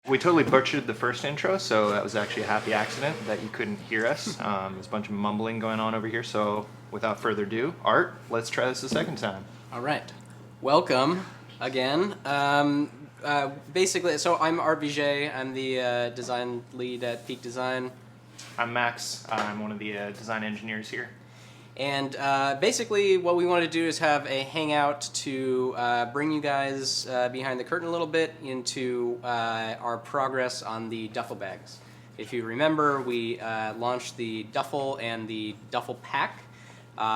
We totally butchered the first intro, so that was actually a happy accident that you couldn't hear us. There's a bunch of mumbling going on over here, so without further ado, Art, let's try this a second time. All right. Welcome again. Basically, so I'm Art Vijay. I'm the design lead at Peak Design. I'm Max. I'm one of the design engineers here. And basically what we want to do is have a hangout to bring you guys behind the curtain a little bit into our progress on the duffel bags. If you remember, we launched the Duffel and the Duffelpack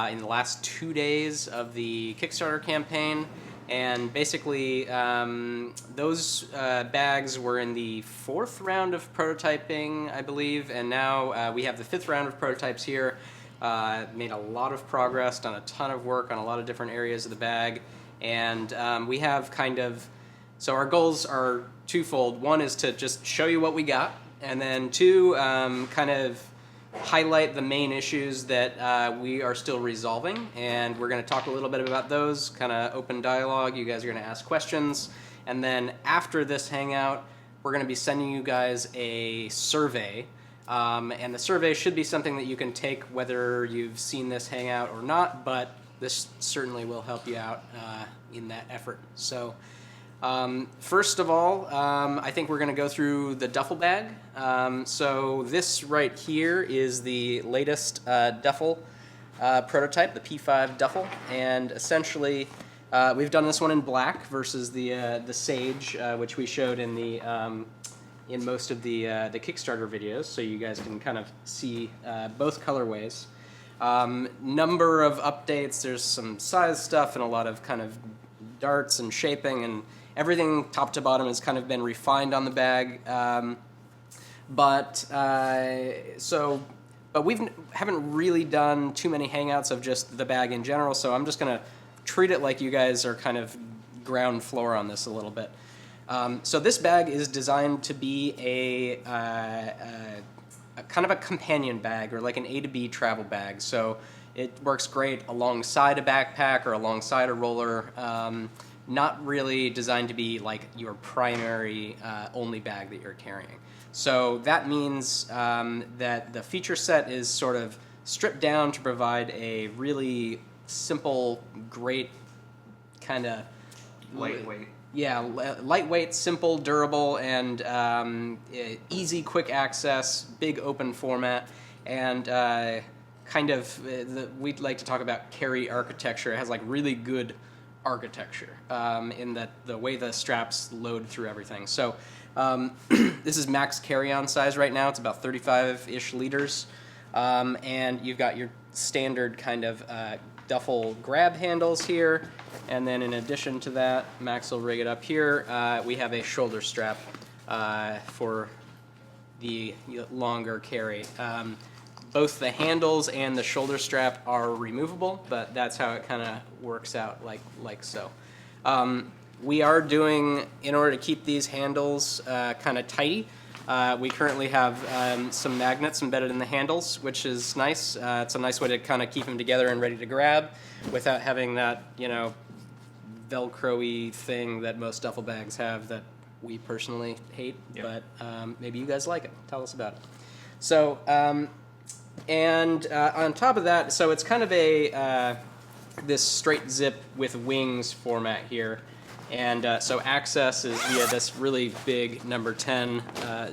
in the last 2 days of the Kickstarter campaign. And basically, those bags were in the 4th round of prototyping, I believe, and now we have the 5th round of prototypes here. Made a lot of progress, done a ton of work on a lot of different areas of the bag, and we have so our goals are twofold. One is to just show you what we got, and then two, kind of highlight the main issues that we are still resolving, and we're going to talk a little bit about those, kind of open dialogue. You guys are going to ask questions, and then after this hangout, we're going to be sending you guys a survey. And the survey should be something that you can take whether you've seen this hangout or not, but this certainly will help you out in that effort. So first of all, I think we're going to go through the duffel bag. So this right here is the latest duffel prototype, the P5 duffel, and essentially we've done this one in black versus the sage, which we showed in the in most of the Kickstarter videos, so you guys can kind of see both colorways. Number of updates, there's some size stuff and a lot of kind of darts and shaping, and everything top to bottom has kind of been refined on the bag. But we haven't really done too many hangouts of just the bag in general, so I'm just going to treat it like you guys are kind of ground floor on this a little bit. So this bag is designed to be a kind of a companion bag, or like an A to B travel bag. So it works great alongside a backpack or alongside a roller. Not really designed to be like your primary only bag that you're carrying. So that means that the feature set is sort of stripped down to provide a really simple, great kind of Lightweight. Yeah, lightweight, simple, durable, and easy, quick access, big open format, and we'd like to talk about carry architecture. It has like really good architecture in that the way the straps load through everything. So this is max carry-on size right now. It's about 35-ish liters, and you've got your standard kind of duffel grab handles here, and then in addition to that, Max will rig it up here, we have a shoulder strap for the longer carry. Both the handles and the shoulder strap are removable, but that's how it kind of works out like so. We are doing, in order to keep these handles kind of tighty, we currently have some magnets embedded in the handles, which is nice. It's a nice way to kind of keep them together and ready to grab without having that, Velcro-y thing that most duffel bags have that we personally hate. Yep. But maybe you guys like it. Tell us about it. So, and on top of that, so it's kind of this straight zip with wings format here. And so access is via this really big number 10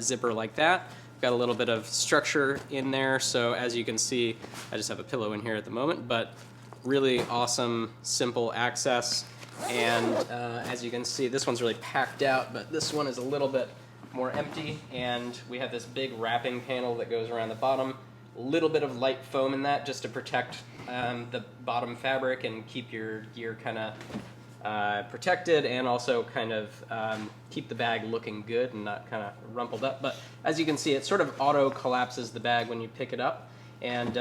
zipper like that. Got a little bit of structure in there, so as you can see, I just have a pillow in here at the moment, but really awesome, simple access. And as you can see, this one's really packed out, but this one is a little bit more empty, and we have this big wrapping panel that goes around the bottom. A little bit of light foam in that just to protect the bottom fabric and keep your gear kind of protected, and also kind of keep the bag looking good and not kind of rumpled up. But as you can see, it sort of auto collapses the bag when you pick it up, and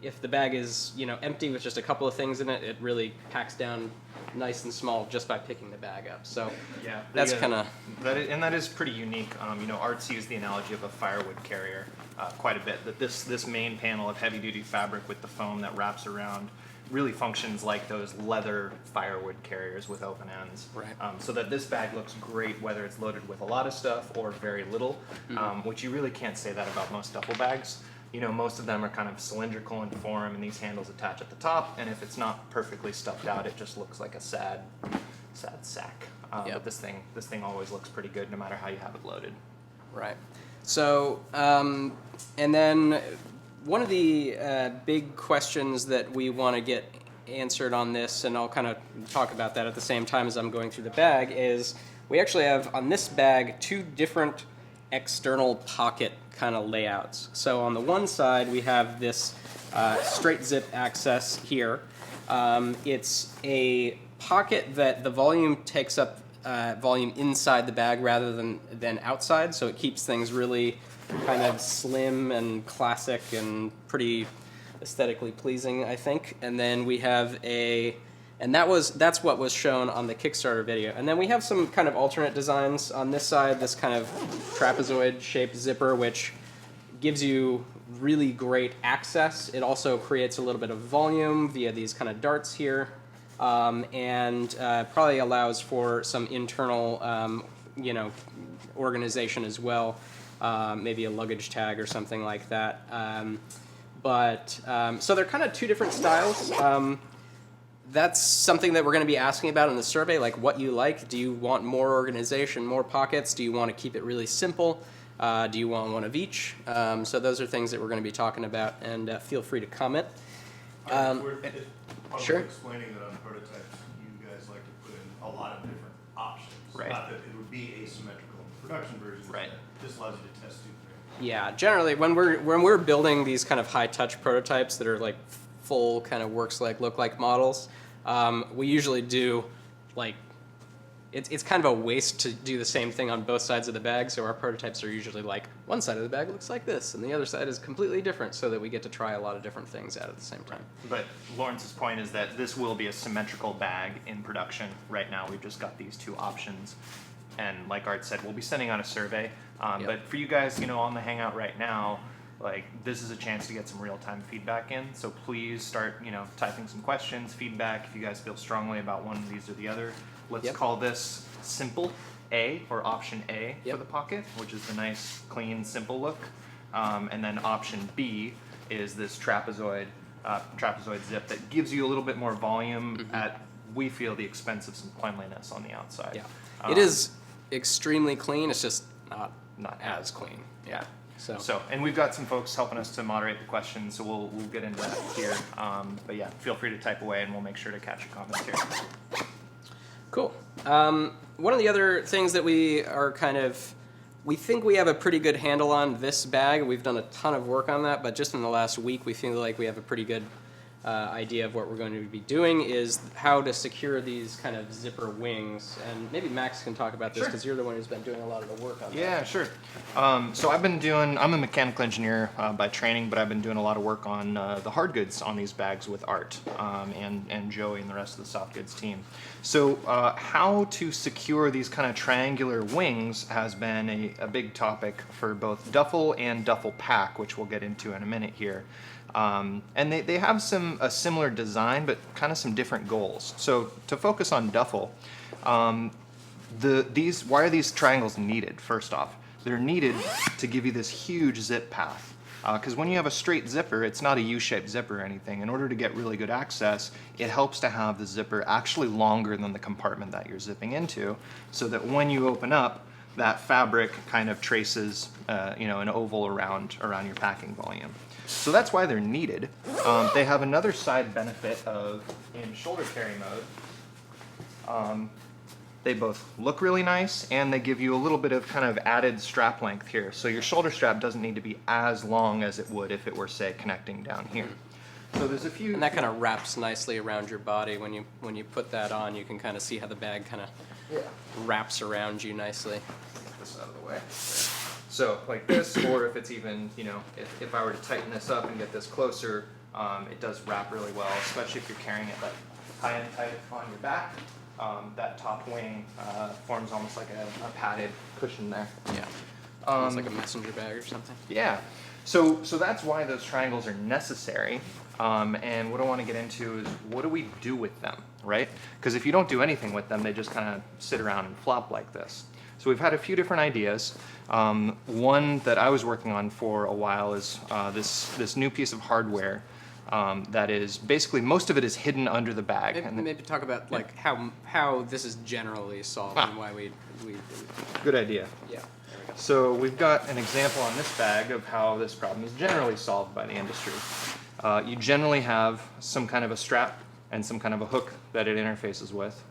if the bag is empty with just a couple of things in it, it really packs down nice and small just by picking the bag up. So yeah, that's kind of that is pretty unique. Art's used the analogy of a firewood carrier quite a bit. That this main panel of heavy duty fabric with the foam that wraps around really functions like those leather firewood carriers with open ends. Right. So that this bag looks great whether it's loaded with a lot of stuff or very little, which you really can't say that about most duffel bags. You know, most of them are kind of cylindrical in form, and these handles attach at the top, and if it's not perfectly stuffed out, it just looks like a sad sack. But this thing always looks pretty good no matter how you have it loaded. Right. So, and then one of the big questions that we want to get answered on this, and I'll kind of talk about that at the same time as I'm going through the bag, is we actually have on this bag 2 different external pocket kind of layouts. So on the one side we have this straight zip access here. It's a pocket that the volume takes up volume inside the bag rather than outside, so it keeps things really kind of slim and classic and pretty aesthetically pleasing, I think. And then we have that's what was shown on the Kickstarter video. And then we have some kind of alternate designs on this side, this kind of trapezoid shaped zipper, which gives you really great access. It also creates a little bit of volume via these kind of darts here, and probably allows for some internal, organization as well, maybe a luggage tag or something like that. So they're kind of 2 different styles. That's something that we're going to be asking about in the survey, like what you like. Do you want more organization, more pockets? Do you want to keep it really simple? Do you want one of each? So those are things that we're going to be talking about, and feel free to comment. Sure. Explaining that on prototypes, you guys like to put in a lot of different options. Right. Not that it would be asymmetrical in production versions. Right. This allows you to test 2, 3. Yeah, generally when we're building these kind of high touch prototypes that are like full kind of works like look like models, we usually do like it's kind of a waste to do the same thing on both sides of the bag. So our prototypes are usually like one side of the bag looks like this and the other side is completely different, so that we get to try a lot of different things out at the same time. But Lawrence's point is that this will be a symmetrical bag in production. Right now we've just got these 2 options, and like Art said, we'll be sending out a survey. But for you guys, on the Hangout right now, like this is a chance to get some real-time feedback in. So please start, typing some questions, feedback. If you guys feel strongly about one of these or the other, let's call this simple A, or option A for the pocket, which is the nice, clean, simple look. And then option B is this trapezoid zip that gives you a little bit more volume at, we feel, the expense of some cleanliness on the outside. Yeah, it is extremely clean. It's just not as clean. Yeah. So, and we've got some folks helping us to moderate the questions, so we'll get into that here. But yeah, feel free to type away, and we'll make sure to catch your comments here. Cool. One of the other things that we think we have a pretty good handle on this bag. We've done a ton of work on that, but just in the last week, we feel like we have a pretty good idea of what we're going to be doing, is how to secure these kind of zipper wings. And maybe Max can talk about this, because you're the one who's been doing a lot of the work on that. Yeah, sure. So I'm a mechanical engineer by training, but I've been doing a lot of work on the hard goods on these bags with Art and Joey and the rest of the soft goods team. So how to secure these kind of triangular wings has been a big topic for both Duffel and Duffel Pack, which we'll get into in a minute here. And they have a similar design, but kind of some different goals. So to focus on Duffel, why are these triangles needed? First off, they're needed to give you this huge zip path. Because when you have a straight zipper, it's not a U-shaped zipper or anything. In order to get really good access, it helps to have the zipper actually longer than the compartment that you're zipping into, so that when you open up, that fabric kind of traces an oval around your packing volume. So that's why they're needed. They have another side benefit of, in shoulder carry mode, they both look really nice, and they give you a little bit of kind of added strap length here. So your shoulder strap doesn't need to be as long as it would if it were, say, connecting down here. So there's a few... And that kind of wraps nicely around your body. When you put that on, you can kind of see how the bag kind of wraps around you nicely. Get this out of the way. So like this, or if it's even, if I were to tighten this up and get this closer, it does wrap really well, especially if you're carrying it like high and tight on your back. That top wing forms almost like a padded cushion there. Yeah, almost like a messenger bag or something. Yeah. So that's why those triangles are necessary And what I want to get into is what do we do with them, right? Because if you don't do anything with them, they just kind of sit around and flop like this. So we've had a few different ideas. One that I was working on for a while is this new piece of hardware that is basically, most of it is hidden under the bag. Maybe talk about like how this is generally solved and why we Good idea. yeah. So we've got an example on this bag of how this problem is generally solved by the industry. You generally have some kind of a strap and some kind of a hook that it interfaces with.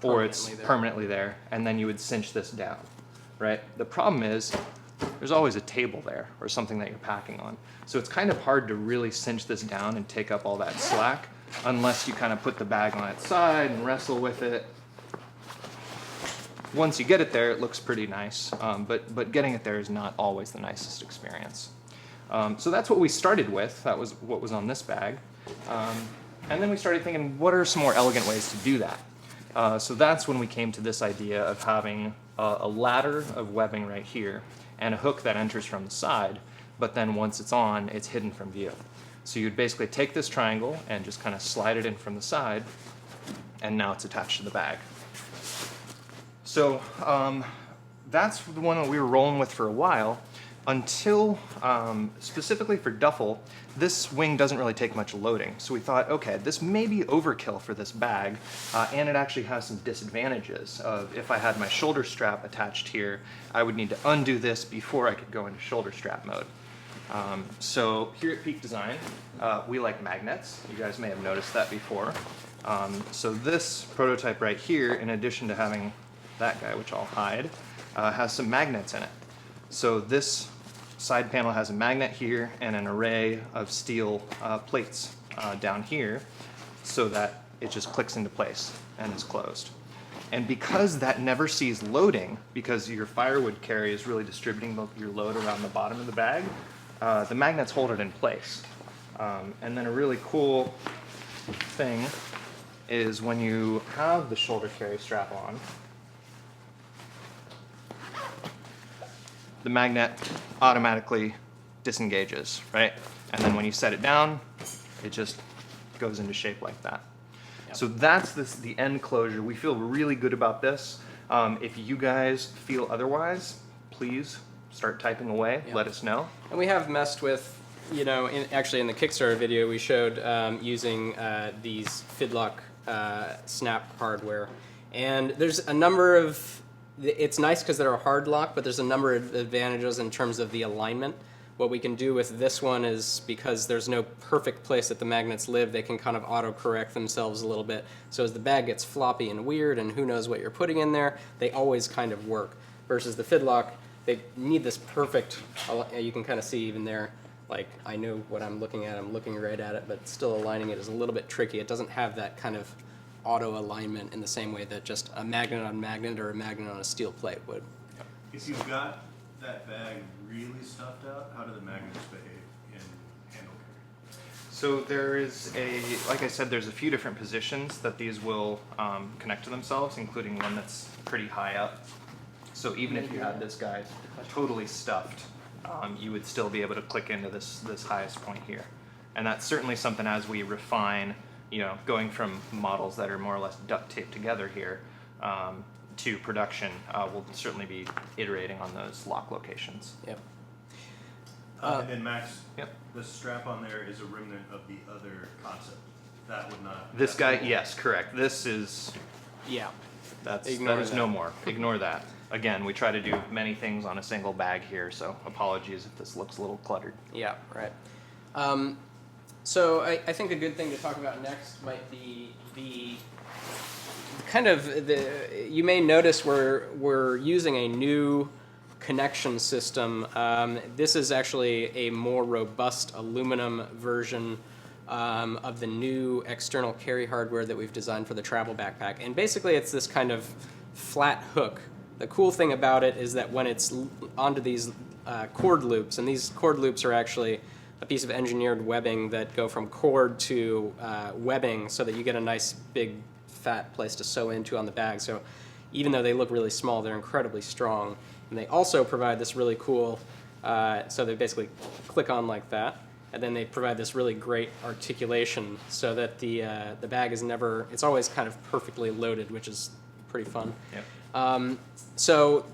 Or it's permanently there, and then you would cinch this down, right? The problem is there's always a table there or something that you're packing on. So it's kind of hard to really cinch this down and take up all that slack unless you kind of put the bag on its side and wrestle with it. Once you get it there, it looks pretty nice, but getting it there is not always the nicest experience. So that's what we started with. That was what was on this bag. And then we started thinking, what are some more elegant ways to do that? So that's when we came to this idea of having a ladder of webbing right here and a hook that enters from the side, but then once it's on, it's hidden from view. So you'd basically take this triangle and just kind of slide it in from the side, and now it's attached to the bag. So that's the one that we were rolling with for a while, until, specifically for duffel, this wing doesn't really take much loading. So we thought, okay, this may be overkill for this bag, and it actually has some disadvantages of if I had my shoulder strap attached here, I would need to undo this before I could go into shoulder strap mode. So here at Peak Design, we like magnets. You guys may have noticed that before. So this prototype right here, in addition to having that guy, which I'll hide, has some magnets in it. So this side panel has a magnet here and an array of steel plates down here so that it just clicks into place and is closed. And because that never sees loading, because your firewood carry is really distributing your load around the bottom of the bag, the magnets hold it in place. And then a really cool thing is when you have the shoulder carry strap on, the magnet automatically disengages, right? And then when you set it down, it just goes into shape like that. Yep. So that's the end closure. We feel really good about this. If you guys feel otherwise, please start typing away. Yep. Let us know. And we have messed with, actually in the Kickstarter video we showed using these Padlock snap hardware. And there's a number of, it's nice because they're a hard lock, but there's a number of advantages in terms of the alignment. What we can do with this one is, because there's no perfect place that the magnets live, they can kind of auto-correct themselves a little bit. So as the bag gets floppy and weird and who knows what you're putting in there, they always kind of work. Versus the Padlock, they need this perfect, you can kind of see even there, like I know what I'm looking at, I'm looking right at it, but still aligning it is a little bit tricky. It doesn't have that kind of auto alignment in the same way that just a magnet on magnet or a magnet on a steel plate would. If you've got that bag really stuffed out, how do the magnets behave in handle carry? So there is like I said, there's a few different positions that these will connect to themselves, including one that's pretty high up. So even if you had this guy totally stuffed, you would still be able to click into this highest point here. And that's certainly something as we refine, going from models that are more or less duct taped together here to production, we'll certainly be iterating on those lock locations. Yep. And then Max, Yep. the strap on there is a remnant of the other concept. That would not. This guy, yes, correct. This is, Yeah. that is no more. Ignore that. Again, we try to do many things on a single bag here, so apologies if this looks a little cluttered. Yeah, right. So I think a good thing to talk about next might be you may notice we're using a new connection system. This is actually a more robust aluminum version of the new external carry hardware that we've designed for the travel backpack. And basically it's this kind of flat hook. The cool thing about it is that when it's onto these cord loops, and these cord loops are actually a piece of engineered webbing that go from cord to webbing so that you get a nice big fat place to sew into on the bag. So even though they look really small, they're incredibly strong. And they also provide this really cool, so they basically click on like that. and then they provide this really great articulation so that the bag is never, it's always kind of perfectly loaded, which is pretty fun. Yep. So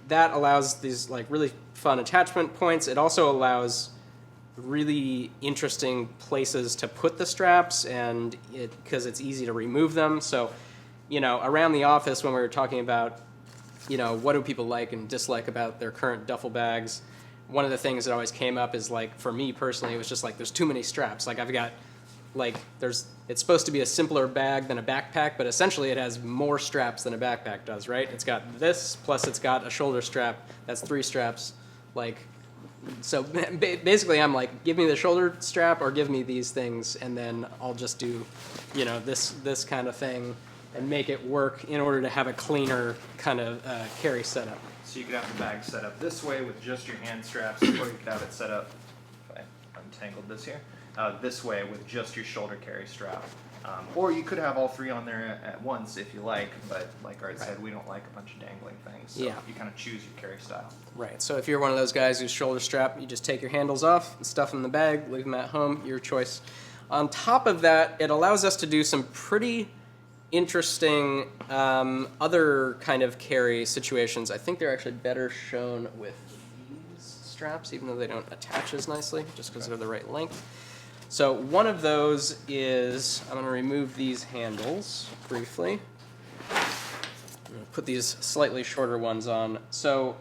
that allows these like really fun attachment points. It also allows really interesting places to put the straps, and because it's easy to remove them. So, you know, around the office when we were talking about, you know, what do people like and dislike about their current duffel bags, one of the things that always came up is like, for me personally, it was just like there's too many straps. Like I've got like it's supposed to be a simpler bag than a backpack, but essentially it has more straps than a backpack does, right? It's got this, plus it's got a shoulder strap. That's 3 straps. Like, so basically I'm like, give me the shoulder strap or give me these things, and then I'll just do, you know, this kind of thing and make it work in order to have a cleaner kind of carry setup. So you could have the bag set up this way with just your hand straps, or you could have it set up, if I untangled this here, this way with just your shoulder carry strap. Or you could have all 3 on there at once if you like, but like Art said, we don't like a bunch of dangling things. So Yeah. you kind of choose your carry style. Right, so if you're one of those guys who's shoulder strap, you just take your handles off, stuff them in the bag, leave them at home, your choice. On top of that, it allows us to do some pretty interesting other kind of carry situations. I think they're actually better shown with these straps, even though they don't attach as nicely, just because they're the right length. So one of those is, I'm going to remove these handles briefly. I'm going to put these slightly shorter ones on. So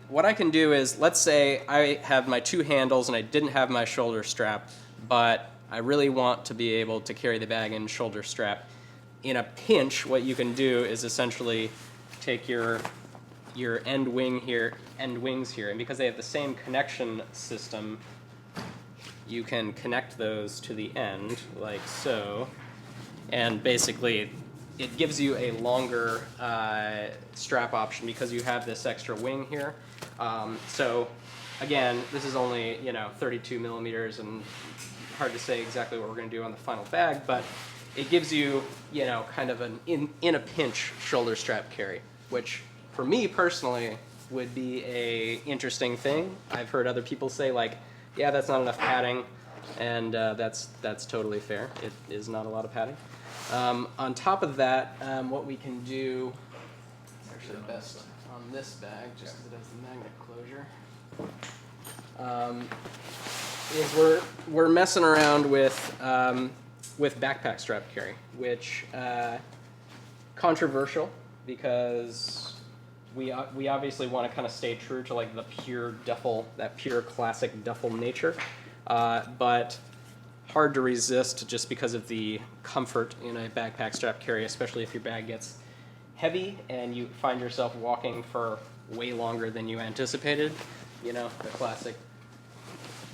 what I can do is, let's say I have my 2 handles and I didn't have my shoulder strap, but I really want to be able to carry the bag in shoulder strap. In a pinch, what you can do is essentially take your end wings here, and because they have the same connection system, you can connect those to the end, like so, and basically it gives you a longer strap option because you have this extra wing here. So again, this is only, you know, 32 millimeters, and hard to say exactly what we're going to do on the final bag, but it gives you, you know, kind of an in a pinch shoulder strap carry, which for me personally would be a interesting thing. I've heard other people say like, yeah, that's not enough padding, and that's totally fair. It is not a lot of padding. On top of that, what we can do, it's actually best on this bag, just because it has the magnet closure, is we're messing around with backpack strap carry, which controversial because we obviously want to kind of stay true to like the pure duffel, that pure classic duffel nature, but hard to resist just because of the comfort in a backpack strap carry, especially if your bag gets heavy and you find yourself walking for way longer than you anticipated. You know, the classic,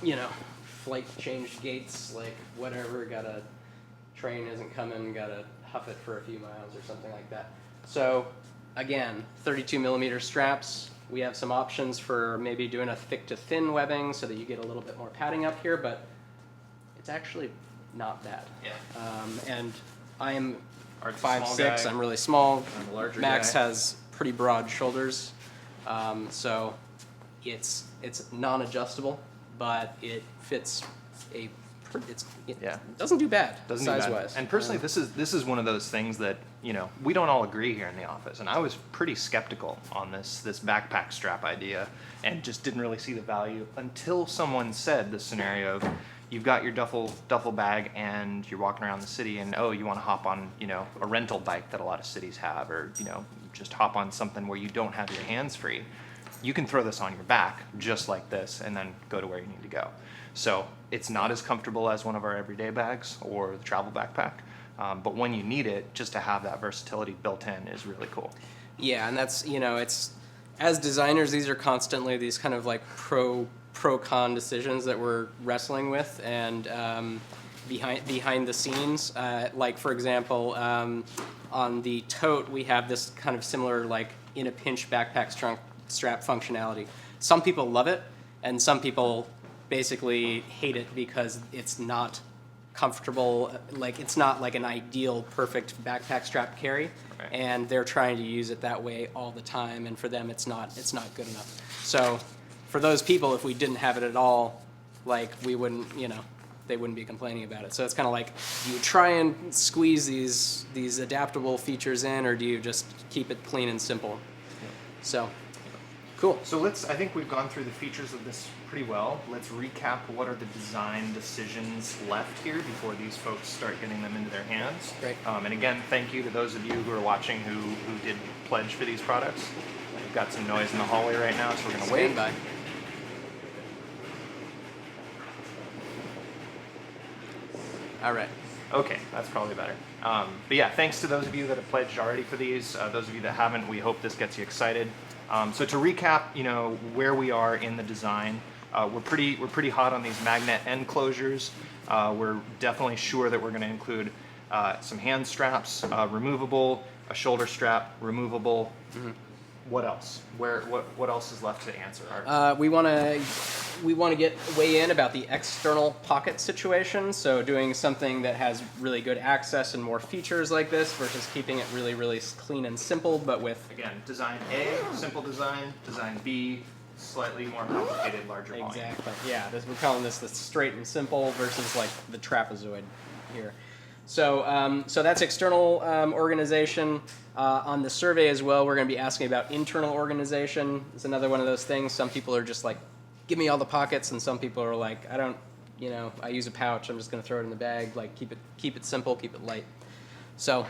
you know, flight change gates, like whatever, got a train isn't coming, gotta huff it for a few miles or something like that. So again, 32 millimeter straps. We have some options for maybe doing a thick to thin webbing so that you get a little bit more padding up here, but it's actually not bad. Yeah. And I'm Art's a small 5'6", guy. I'm really small. I'm a larger Max guy. has pretty broad shoulders, so it's non-adjustable, but it fits it Yeah. doesn't do bad Doesn't do bad. size-wise. And personally, this is one of those things that, you know, we don't all agree here in the office. And I was pretty skeptical on this backpack strap idea, and just didn't really see the value until someone said the scenario of, you've got your duffel bag and you're walking around the city, and oh, you want to hop on, you know, a rental bike that a lot of cities have, or, you know, just hop on something where you don't have your hands free. You can throw this on your back just like this and then go to where you need to go. So it's not as comfortable as one of our everyday bags or the travel backpack, but when you need it, just to have that versatility built in is really cool. Yeah, and that's, you know, it's, as designers, these are constantly these kind of like pro-con decisions that we're wrestling with, and behind the scenes, like for example, on the tote, we have this kind of similar like in a pinch backpack strap functionality. Some people love it, and some people basically hate it because it's not comfortable, like it's not like an ideal perfect backpack strap carry, Right. and they're trying to use it that way all the time, and for them it's not good enough. So for those people, if we didn't have it at all, like we wouldn't, they wouldn't be complaining about it. So it's kind of like, do you try and squeeze these adaptable features in, or do you just keep it clean and simple? So, cool. So I think we've gone through the features of this pretty well. Let's recap what are the design decisions left here before these folks start getting them into their hands. Great. And again, thank you to those of you who are watching who did pledge for these products. We've got some noise in the hallway right now, so we're going to wait. Stand by. All right. Okay, that's probably better. But yeah, thanks to those of you that have pledged already for these. Those of you that haven't, we hope this gets you excited. So to recap, where we are in the design, we're pretty hot on these magnet end closures. We're definitely sure that we're going to include some hand straps, removable, a shoulder strap, removable. Mm-hmm. What else? What else is left to answer? We want to weigh in about the external pocket situation. So doing something that has really good access and more features like this versus keeping it really, really clean and simple, but with... Again, design A, simple design. Design B, slightly more complicated, larger volume. Exactly. Yeah, we're calling this the straight and simple versus like the trapezoid here. So, so that's external organization. On the survey as well, we're going to be asking about internal organization. It's another one of those things. Some people are just like, give me all the pockets, and some people are like, I don't, I use a pouch. I'm just going to throw it in the bag. Like, keep it simple, keep it light. So,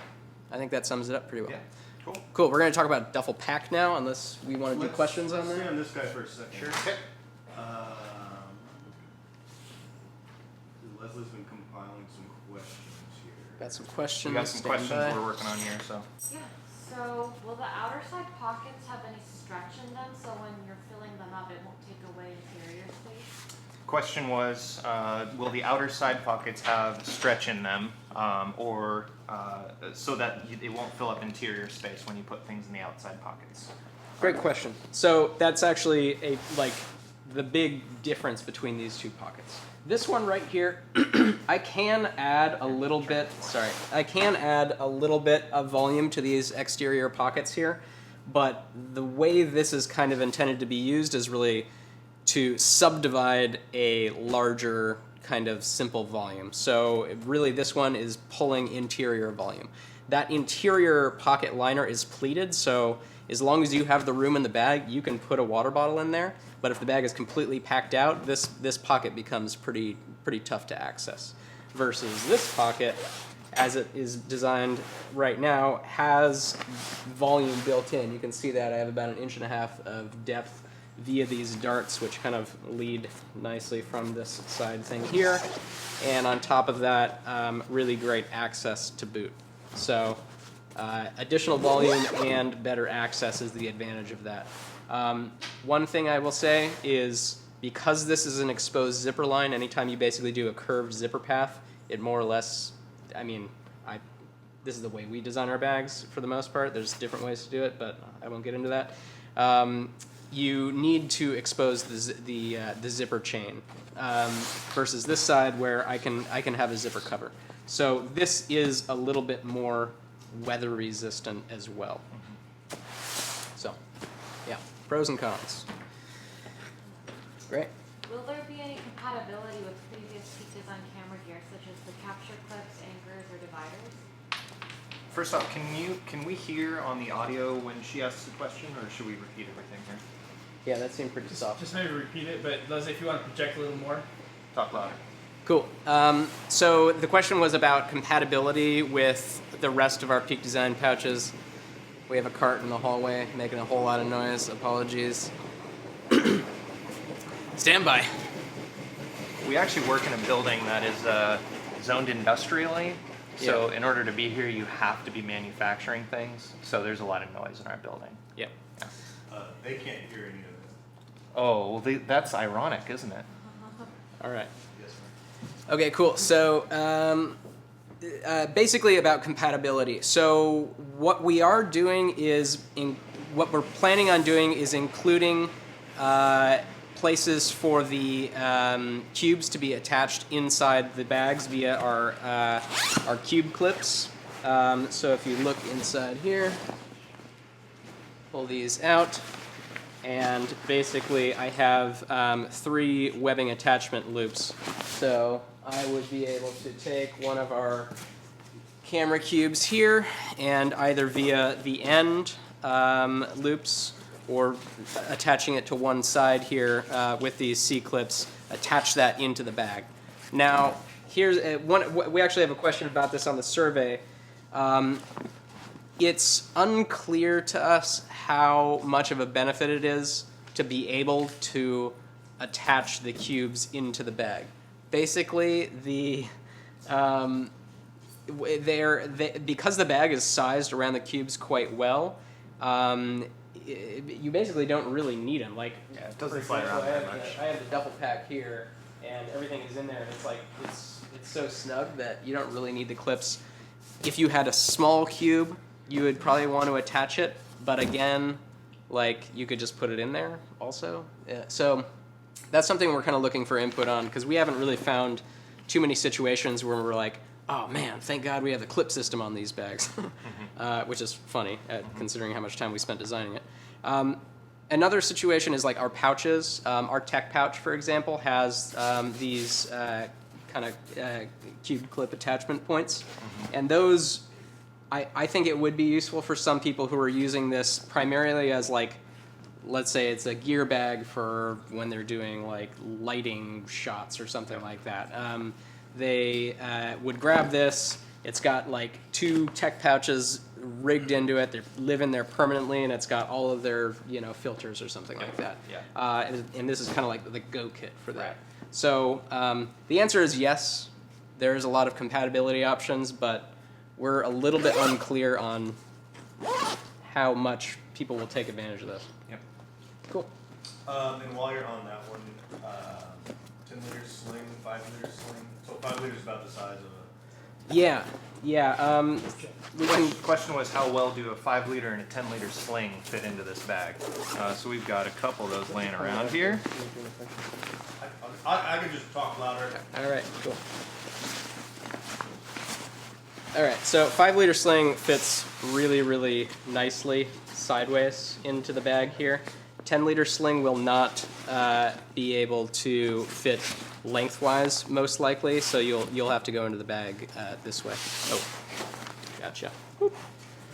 I think that sums it up pretty well. Yeah. Cool. Cool. We're going to talk about Duffel Pack now, unless we want to do questions on Let's stay that. on this guy for a second. Sure. Okay. Leslie's been compiling some questions here. Got some questions. We got some Stand questions by. we're working on here, so. Yeah, so will the outer side pockets have any stretch in them so when you're filling them up it won't take away interior space? Question was, will the outer side pockets have stretch in them, or so that it won't fill up interior space when you put things in the outside pockets? Great question. So that's actually the big difference between these two pockets. This one right here, I can add a little bit, of volume to these exterior pockets here, but the way this is kind of intended to be used is really to subdivide a larger kind of simple volume. So really this one is pulling interior volume. That interior pocket liner is pleated, so as long as you have the room in the bag, you can put a water bottle in there. But if the bag is completely packed out, this pocket becomes pretty tough to access. Versus this pocket, as it is designed right now, has volume built in. You can see that I have about 1.5 inches of depth via these darts, which kind of lead nicely from this side thing here. And on top of that, really great access to boot. So additional volume and better access is the advantage of that. One thing I will say is because this is an exposed zipper line, anytime you basically do a curved zipper path, it more or less, this is the way we design our bags for the most part. There's different ways to do it, but I won't get into that. You need to expose the zipper chain versus this side where I can have a zipper cover. So this is a little bit more weather resistant as well. So, yeah, pros and cons. Great. Will there be any compatibility with previous Peak Design camera gear such as the capture clips, anchors, or dividers? First off, can we hear on the audio when she asks the question, or should we repeat everything here? Yeah, that seemed pretty soft. Just maybe repeat it, but Leslie, if you want to project a little more. Talk louder. Cool. So the question was about compatibility with the rest of our Peak Design pouches. We have a cart in the hallway making a whole lot of noise. Apologies. Stand by. We actually work in a building that is zoned industrially. So in order to be here, you have to be manufacturing things. So there's a lot of noise in our building. Yep. They can't hear any of that. Oh, well, that's ironic, isn't it? All right. Yes, sir. Okay, cool. So basically about compatibility. So what we are doing is, what we're planning on doing is including places for the cubes to be attached inside the bags via our cube clips. So if you look inside here, pull these out, and basically I have 3 webbing attachment loops. So I would be able to take one of our camera cubes here and either via the end loops or attaching it to one side here with these C-clips, attach that into the bag. Now, here's we actually have a question about this on the survey. It's unclear to us how much of a benefit it is to be able to attach the cubes into the bag. Basically, because the bag is sized around the cubes quite well, you basically don't really need them. Like, Yeah, it doesn't for slide example, around that much. I have the duffel pack here, and everything is in there, and it's like it's so snug that you don't really need the clips. If you had a small cube, you would probably want to attach it, but again, like, you could just put it in there also. Yeah, so that's something we're kind of looking for input on, because we haven't really found too many situations where we're like, oh man, thank God we have the clip system on these bags, which is funny considering how much time we spent designing it. Another situation is like our pouches. Our tech pouch, for example, has these kind of cube clip attachment points, and those, I think it would be useful for some people who are using this primarily as, like, let's say it's a gear bag for when they're doing like lighting shots or something like that. They would grab this. It's got like 2 tech pouches rigged into it. They live in there permanently, and it's got all of their, you know, filters or something like that. Yeah. And this is kind of like the go kit for that. Right. So the answer is yes. There's a lot of compatibility options, but we're a little bit unclear on how much people will take advantage of this. Yep. Cool. And while you're on that one, 10-liter sling, 5-liter sling. So 5 liters is about the size of a. Yeah. We can. Question was, how well do a 5-liter and a 10-liter sling fit into this bag? So we've got a couple of those laying around here. I can just talk louder. All right. Cool. All right. So 5-liter sling fits really, really nicely sideways into the bag here. 10-liter sling will not be able to fit lengthwise, most likely, so you'll have to go into the bag this way. Oh, gotcha.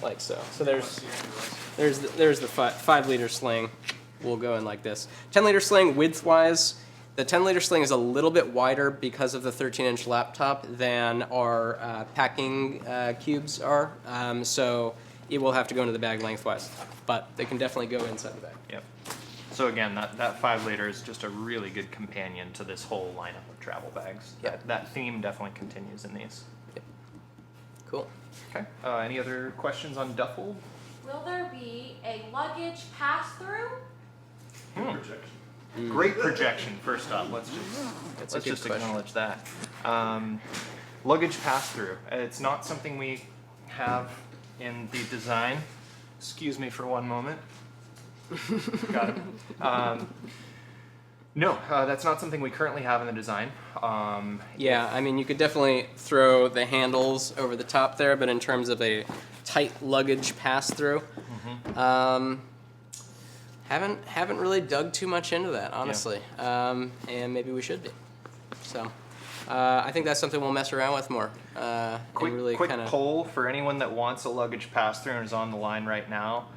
Like so. So there's the 5-liter sling. We'll go in like this. 10-liter sling widthwise, the 10-liter sling is a little bit wider because of the 13-inch laptop than our packing cubes are. So it will have to go into the bag lengthwise, but they can definitely go inside the bag. Yep. So again, that 5-liter is just a really good companion to this whole lineup of travel bags. Yep. That theme definitely continues in these. Yep. Cool. Okay. Any other questions on duffel? Will there be a luggage pass-through? Projection. Great projection. First off, let's That's a good just question. acknowledge that. Luggage pass-through. It's not something we have in the design. Excuse me for one moment. Got it. No, that's not something we currently have in the design. Yeah, I mean, you could definitely throw the handles over the top there, but in terms of a tight luggage pass-through, haven't really dug too much into that, honestly. And maybe we should be. So I think that's something we'll mess around with more. Quick, and really quick kind of poll for anyone that wants a luggage pass-through and is on the line right now.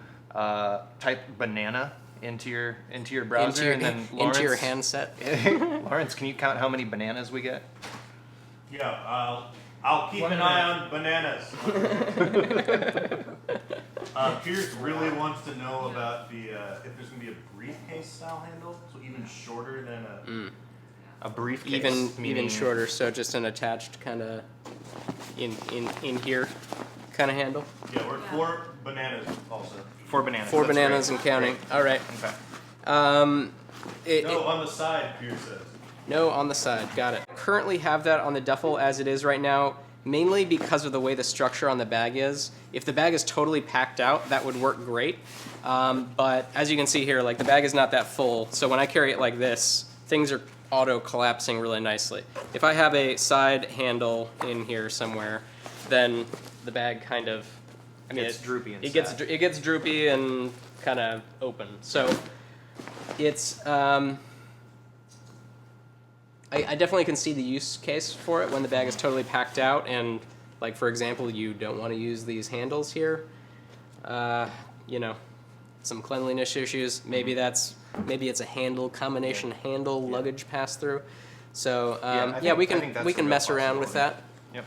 Type banana into your browser and then Lawrence, into your handset. Lawrence, can you count how many bananas we get? Yeah, I'll keep an eye on bananas. Pierce really wants to know about the if there's gonna be a briefcase style handle, so even shorter than A briefcase. even meaning shorter, so just an attached kind of in here kind of handle. Yeah, we're 4 bananas also. 4 bananas. 4 that's bananas great. and counting. All right. Okay. No, on the side, Pierce says. No, on the side. Got it. Currently have that on the duffel as it is right now, mainly because of the way the structure on the bag is. If the bag is totally packed out, that would work great. But as you can see here, like, the bag is not that full, so when I carry it like this, things are auto collapsing really nicely. If I have a side handle in here somewhere, then the bag kind of, I mean, Gets droopy It gets inside. it gets droopy and kind of open. So it's I definitely can see the use case for it when the bag is totally packed out, and like for example, you don't want to use these handles here. You know, some cleanliness issues. Maybe it's a handle combination handle luggage pass through. So we can mess around with that. Yep.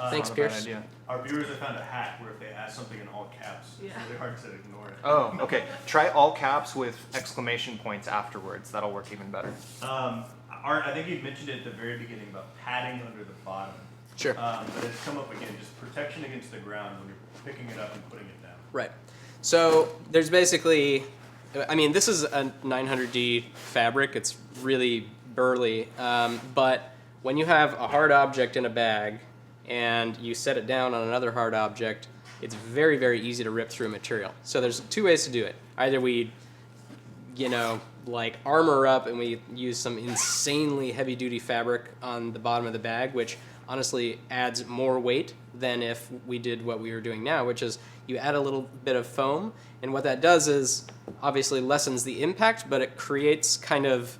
Thanks, Not a bad Pierce. idea. Our viewers have found a hack where if they ask something in all caps, it's really hard to ignore it. Oh, okay. Try all caps with exclamation points afterwards. That'll work even better. Art, I think you mentioned it at the very beginning about padding under the bottom. Sure. But it's come up again, just protection against the ground when you're picking it up and putting it down. Right. So there's basically, I mean, this is a 900D fabric. It's really burly. But when you have a hard object in a bag and you set it down on another hard object, it's very, very easy to rip through material. So there's two ways to do it. Either we, like armor up and we use some insanely heavy duty fabric on the bottom of the bag, which honestly adds more weight than if we did what we were doing now, which is you add a little bit of foam, and what that does is obviously lessens the impact, but it creates kind of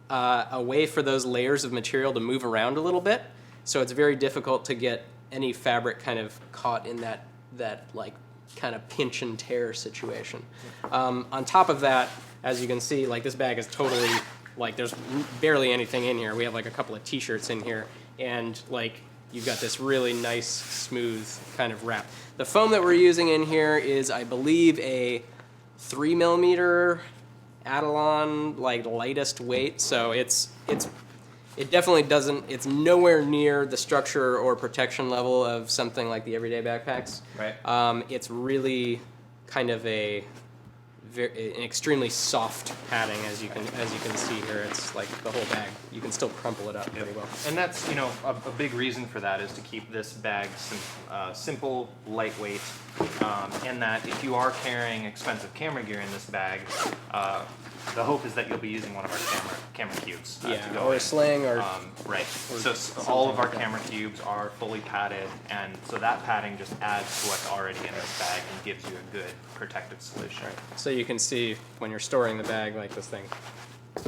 a way for those layers of material to move around a little bit. So it's very difficult to get any fabric kind of caught in that like kind of pinch and tear situation. On top of that, as you can see, like this bag is totally, like there's barely anything in here. We have like a couple of t-shirts in here, and like you've got this really nice, smooth kind of wrap. The foam that we're using in here is, I believe, a 3mm Adelon, like lightest weight. So it definitely doesn't, it's nowhere near the structure or protection level of something like the everyday backpacks. Right. It's really kind of an extremely soft padding, as you can see here. It's like the whole bag. You can still crumple it up pretty well. And that's, a big reason for that is to keep this bag simple, lightweight, and that if you are carrying expensive camera gear in this bag, the hope is that you'll be using one of our camera cubes. To go or in. a sling, or right. So all of our camera cubes are fully padded, and so that padding just adds to what's already in this bag and gives you a good protective solution. so you can see when you're storing the bag, like this thing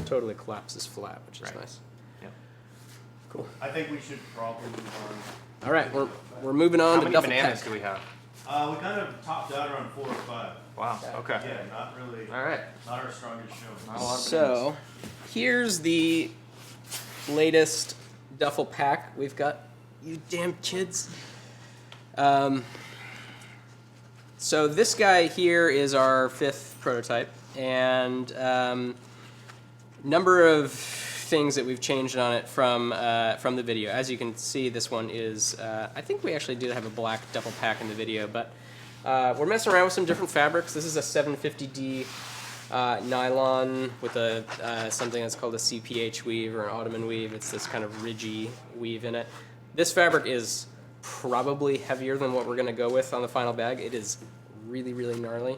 totally collapses flat, which is Right. nice. Yep. Cool. I think we should probably move on. All right, we're moving on How to many Duffel bananas Pack. do we have? We kind of topped out around 4 or 5. Wow. Okay. Yeah, not really. All right. Not our strongest show. Not a lot of So, here's the latest duffel pack we've got. You damn kids. So this guy here is our 5th prototype, and number of things that we've changed on it from the video. As you can see, this one is, I think we actually did have a black duffel pack in the video, but we're messing around with some different fabrics. This is a 750D nylon with something that's called a CPH weave or an Ottoman weave. It's this kind of ridgy weave in it. This fabric is probably heavier than what we're going to go with on the final bag. It is really, really gnarly.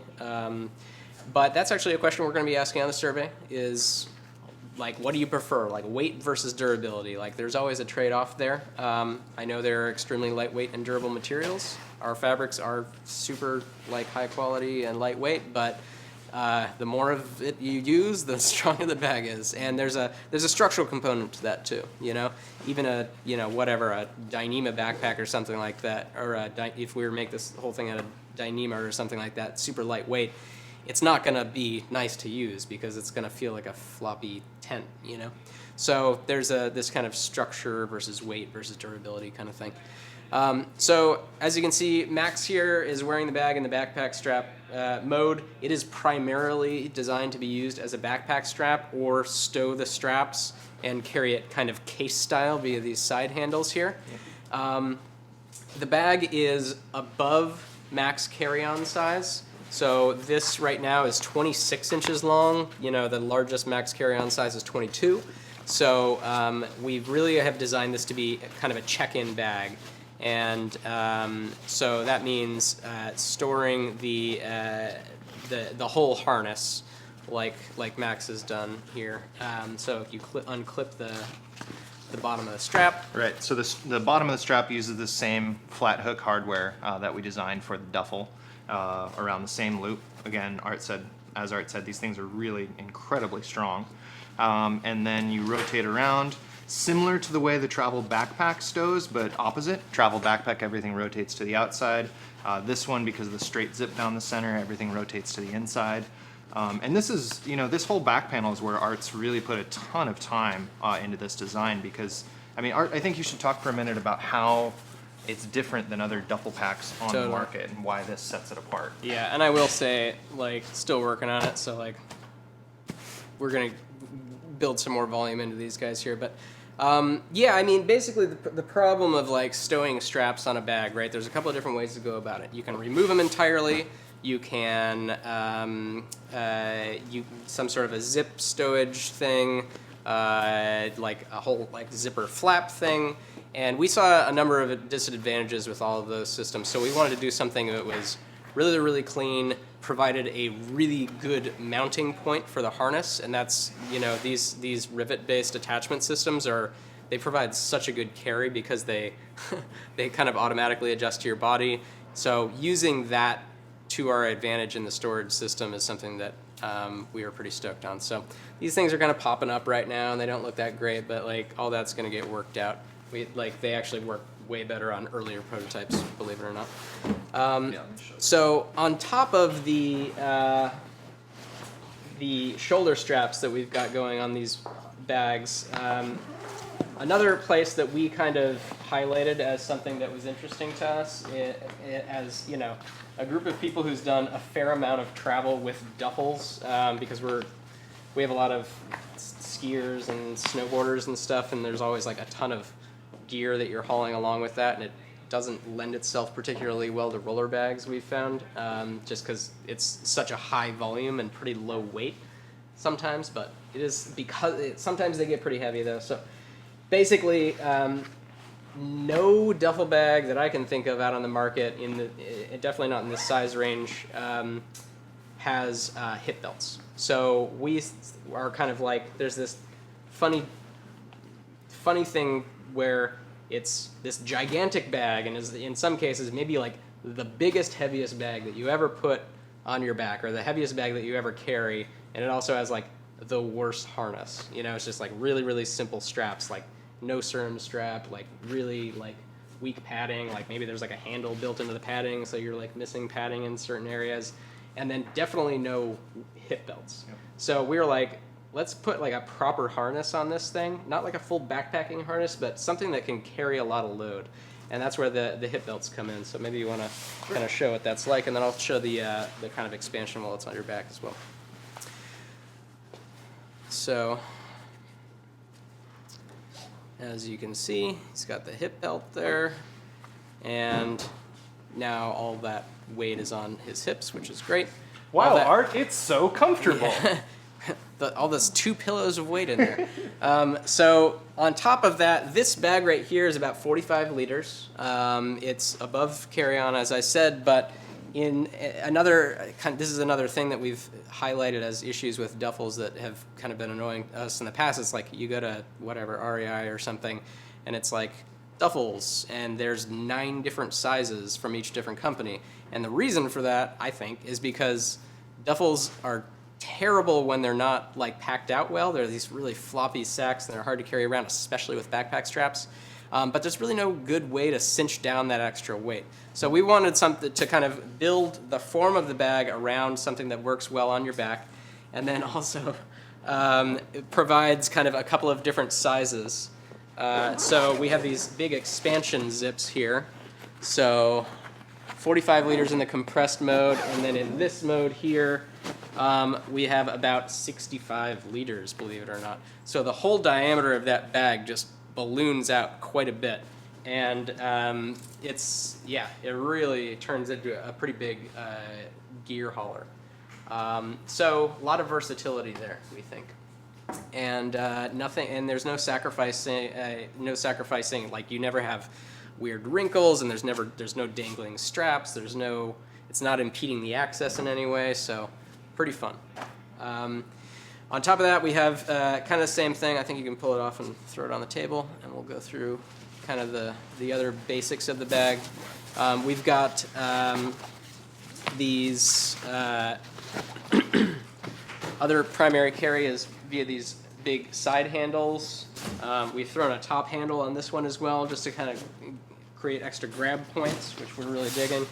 But that's actually a question we're going to be asking on the survey is, like, what do you prefer? Like, weight versus durability. Like, there's always a trade-off there. I know they're extremely lightweight and durable materials. Our fabrics are super, like, high quality and lightweight, but the more of it you use, the stronger the bag is. And there's a structural component to that too. Even a a Dyneema backpack or something like that, or if we were to make this whole thing out of Dyneema or something like that, super lightweight, it's not going to be nice to use because it's going to feel like a floppy tent. So there's this kind of structure versus weight versus durability kind of thing. So as you can see, Max here is wearing the bag in the backpack strap mode. It is primarily designed to be used as a backpack strap or stow the straps and carry it kind of case style via these side handles here. The bag is above Max carry-on size. So this right now is 26 inches long. The largest Max carry-on size is 22. So we really have designed this to be kind of a check-in bag. And so that means storing the whole harness, like Max has done here. So if you unclip the bottom of the strap. Right. So the bottom of the strap uses the same flat hook hardware that we designed for the duffel around the same loop. Again, Art said as Art said, these things are really incredibly strong. And then you rotate around, similar to the way the travel backpack stows, but opposite. Travel backpack, everything rotates to the outside. This one, because of the straight zip down the center, everything rotates to the inside. And this is, this whole back panel is where Art's really put a ton of time into this design because, I mean, Art, I think you should talk for a minute about how it's different than other duffel packs on the market and why this sets it apart. Yeah, and I will say, like, still working on it, so, like, we're going to build some more volume into these guys here. But, yeah, I mean, basically the problem of, like, stowing straps on a bag, right, there's a couple of different ways to go about it. You can remove them entirely. You can, some sort of a zip stowage thing, like a whole zipper flap thing. And we saw a number of disadvantages with all of those systems. So we wanted to do something that was really, really clean, provided a really good mounting point for the harness. And that's, these rivet-based attachment systems they provide such a good carry because they kind of automatically adjust to your body. So using that to our advantage in the storage system is something that we are pretty stoked on. So these things are kind of popping up right now, and they don't look that great, but all that's going to get worked out. They actually work way better on earlier prototypes, believe it or not. So on top of the shoulder straps that we've got going on these bags, another place that we kind of highlighted as something that was interesting to us, as a group of people who's done a fair amount of travel with duffels, because we have a lot of skiers and snowboarders and stuff, and there's always a ton of gear that you're hauling along with that, and it doesn't lend itself particularly well to roller bags, we've found, just because it's such a high volume and pretty low weight sometimes, but it is because sometimes they get pretty heavy though. So basically, no duffel bag that I can think of out on the market, definitely not in this size range, has hip belts. So we are kind of there's this funny thing where it's this gigantic bag, and is in some cases maybe the biggest, heaviest bag that you ever put on your back, or the heaviest bag that you ever carry, and it also has the worst harness. It's just really, really simple straps, no Sternum Strap, really weak padding, maybe there's a handle built into the padding, so you're missing padding in certain areas, and then definitely no hip belts. Yep. So we were let's put a proper harness on this thing, not a full backpacking harness, but something that can carry a lot of load, and that's where the hip belts come in. So maybe you want to kind of show what that's like, and then I'll show the kind of expansion while it's on your back as well. So, as you can see, he's got the hip belt there, and now all that weight is on his hips, which is great. Wow, Art, it's so comfortable. Yeah. All those 2 pillows of weight in there. So on top of that, this bag right here is about 45 liters. It's above carry-on, as I said, but in this is another thing that we've highlighted as issues with duffels that have kind of been annoying us in the past. It's you go to whatever, REI or something, and it's duffels, and there's 9 different sizes from each different company. And the reason for that, I think, is because duffels are terrible when they're not packed out well. They're these really floppy sacks, and they're hard to carry around, especially with backpack straps. But there's really no good way to cinch down that extra weight. So we wanted something to kind of build the form of the bag around something that works well on your back, and then also it provides kind of a couple of different sizes. So we have these big expansion zips here. So 45 liters in the compressed mode, and then in this mode here, we have about 65 liters, believe it or not. So the whole diameter of that bag just balloons out quite a bit, and it really turns into a pretty big gear hauler. So a lot of versatility there, we think, and there's no sacrificing. You never have weird wrinkles, and there's no dangling straps. It's not impeding the access in any way. So pretty fun. On top of that, we have kind of the same thing. I think you can pull it off and throw it on the table, and we'll go through kind of the other basics of the bag. We've got these Other primary carry is via these big side handles. We've thrown a top handle on this one as well, just to kind of create extra grab points, which we're really digging.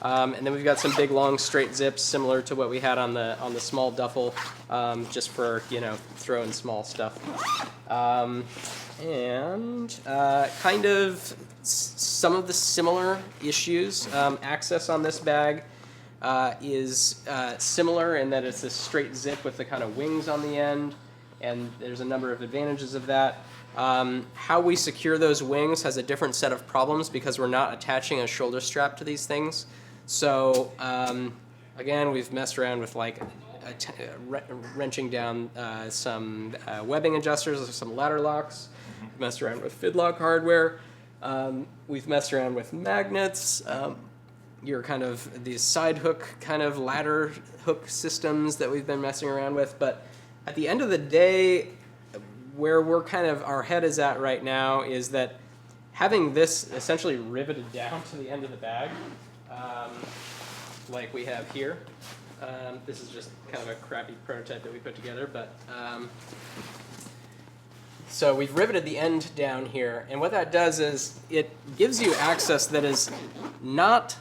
And then we've got some big long straight zips similar to what we had on the small duffel, just for throwing small stuff. And kind of some of the similar issues. Access on this bag is similar in that it's this straight zip with the kind of wings on the end, and there's a number of advantages of that. How we secure those wings has a different set of problems because we're not attaching a shoulder strap to these things. So again, we've messed around with like wrenching down some webbing adjusters, some ladder locks. We've messed around with Padlock hardware. We've messed around with magnets. Your kind of these side hook kind of ladder hook systems that we've been messing around with. But at the end of the day, where we're kind of our head is at right now is that having this essentially riveted down to the end of the bag, like we have here. This is just kind of a crappy prototype that we put together, but so we've riveted the end down here, and what that does is it gives you access that is not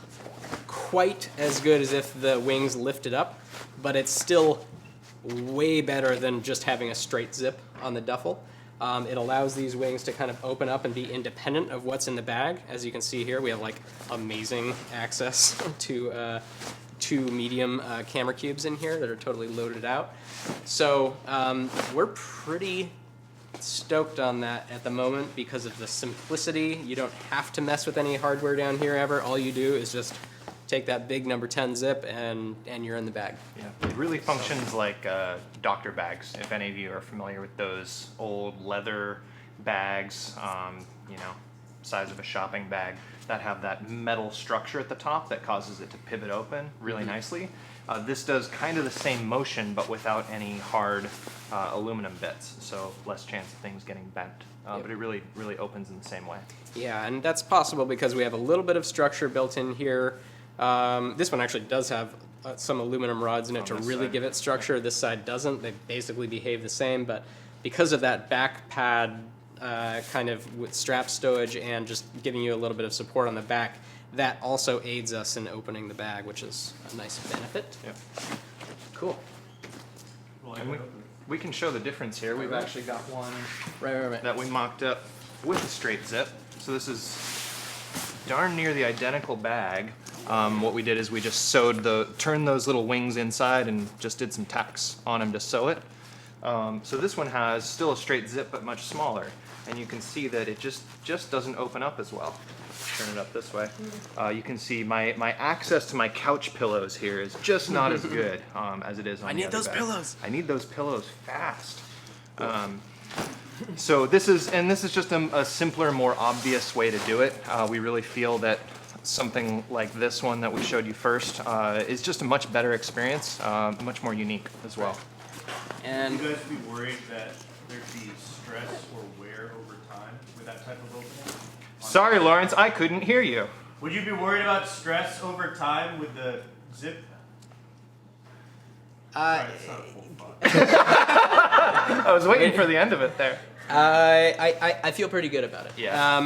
quite as good as if the wings lifted up, but it's still way better than just having a straight zip on the duffel. It allows these wings to kind of open up and be independent of what's in the bag. As you can see here, we have like amazing access to 2 medium camera cubes in here that are totally loaded out. So we're pretty stoked on that at the moment because of the simplicity. You don't have to mess with any hardware down here ever. All you do is just take that big number 10 zip and you're in the bag. Yeah, it really functions like doctor bags. If any of you are familiar with those old leather bags, size of a shopping bag, that have that metal structure at the top that causes it to pivot open really nicely. This does kind of the same motion, but without any hard aluminum bits, so less chance of things getting bent. But it really, really opens in the same way. Yeah, and that's possible because we have a little bit of structure built in here. This one actually does have some aluminum rods in it to really give it structure. This side doesn't. They basically behave the same, but because of that back pad kind of with strap stowage and just giving you a little bit of support on the back, that also aids us in opening the bag, which is a nice benefit. Yep. Cool. And we can show the difference here. We've actually got one Right. that we mocked up with a straight zip. So this is darn near the identical bag. What we did is we just turned those little wings inside and just did some tacks on them to sew it. So this one has still a straight zip, but much smaller. And you can see that it just doesn't open up as well. Turn it up this way. You can see my access to my couch pillows here is just not as good as it is on the other bag. pillows. I need those pillows fast. So this is just a simpler, more obvious way to do it. We really feel that something like this one that we showed you first is just a much better experience, much more unique as well. And Would you guys be worried that there'd be stress or wear over time with that type of opening? Sorry, Lawrence, I couldn't hear you. Would you be worried about stress over time with the zip? Sorry, it's not a full thought. I was waiting for the end of it there. I feel pretty good about it. Yeah.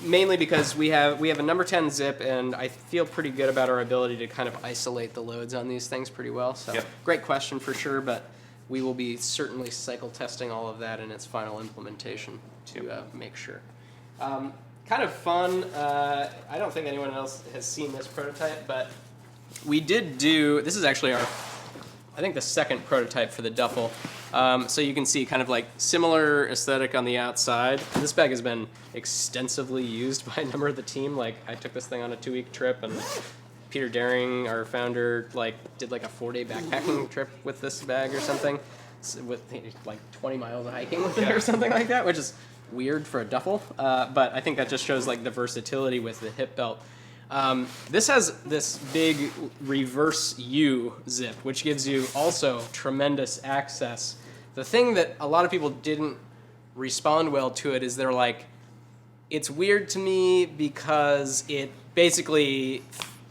Mainly because we have a number 10 zip, and I feel pretty good about our ability to kind of isolate the loads on these things pretty well. So Yep. Great question for sure, but we will be certainly cycle testing all of that in its final implementation to make sure. Kind of fun. I don't think anyone else has seen this prototype, but we did do. This is actually I think the second prototype for the duffel. So you can see kind of like similar aesthetic on the outside. This bag has been extensively used by a number of the team. Like I took this thing on a 2-week trip, and Peter Daring, our founder, did like a 4-day backpacking trip with this bag or something, with like 20 miles of hiking with it or something like that, which is weird for a duffel. But I think that just shows like the versatility with the hip belt. This has this big reverse U zip, which gives you also tremendous access. The thing that a lot of people didn't respond well to it is they're like, it's weird to me because it basically,